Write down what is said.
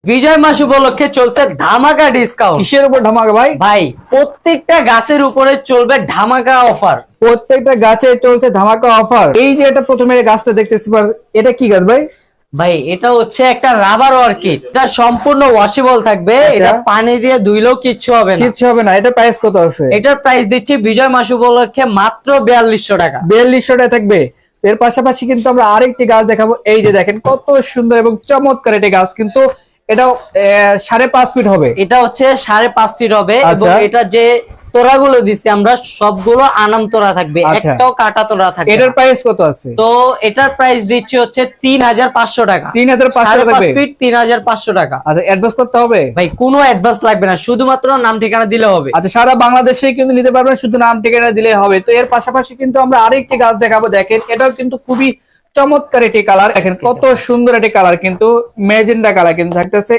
বিজয় মাস উপলক্ষে চলছে ধামাকা ডিসকাউন্ট। কিসের উপর ধামাকা ভাই? ভাই প্রত্যেকটা গাছের উপরে চলবে ধামাকা অফার। প্রত্যেকটা গাছে চলছে ধামাকা অফার। এই যে এটা প্রথমে এই গাছটা দেখতেছি, এটা কি গাছ ভাই? ভাই এটা হচ্ছে একটা রাবার অর্কিড, এটা সম্পূর্ণ ওয়াশেবল থাকবে। আচ্ছা। এটা পানি দিয়ে ধুইলেও কিচ্ছু হবে না। কিচ্ছু হবে না। এটা প্রাইস কত আছে? এটার প্রাইস দিচ্ছি বিজয় মাস উপলক্ষে মাত্র 4200 টাকা। 4200 টাকা থাকবে। এর পাশাপাশি কিন্তু আমরা আরেকটি গাছ দেখাবো। এই যে দেখেন কত সুন্দর এবং চমৎকার একটি গাছ, কিন্তু এটাও 5.5 ফিট হবে। এটা হচ্ছে 5.5 ফিট হবে এবং আচ্ছা। এটা যে তোরাগুলো দিচ্ছি আমরা সবগুলো আনাম তোরা থাকবে, আচ্ছা। একটাও কাটা তোরা থাকবে এটার না। প্রাইস কত আছে? তো এটার প্রাইস দিচ্ছি হচ্ছে 3500 টাকা। 3500 5.5 থাকবে। ফিট 3500 টাকা। আচ্ছা, অ্যাডভান্স করতে হবে? ভাই কোনো অ্যাডভান্স লাগবে না, শুধুমাত্র নাম ঠিকানা দিলে হবে। আচ্ছা, সারা বাংলাদেশে কিন্তু নিতে পারবেন, শুধু নাম ঠিকানা দিলে হবে। তো এর পাশাপাশি কিন্তু আমরা আরেকটি গাছ দেখাবো। দেখেন এটাও কিন্তু খুবই চমৎকার একটি কালার। দেখেন কত সুন্দর একটি কালার, কিন্তু ম্যাজেন্ডা কালার কিন্তু থাকতেছে।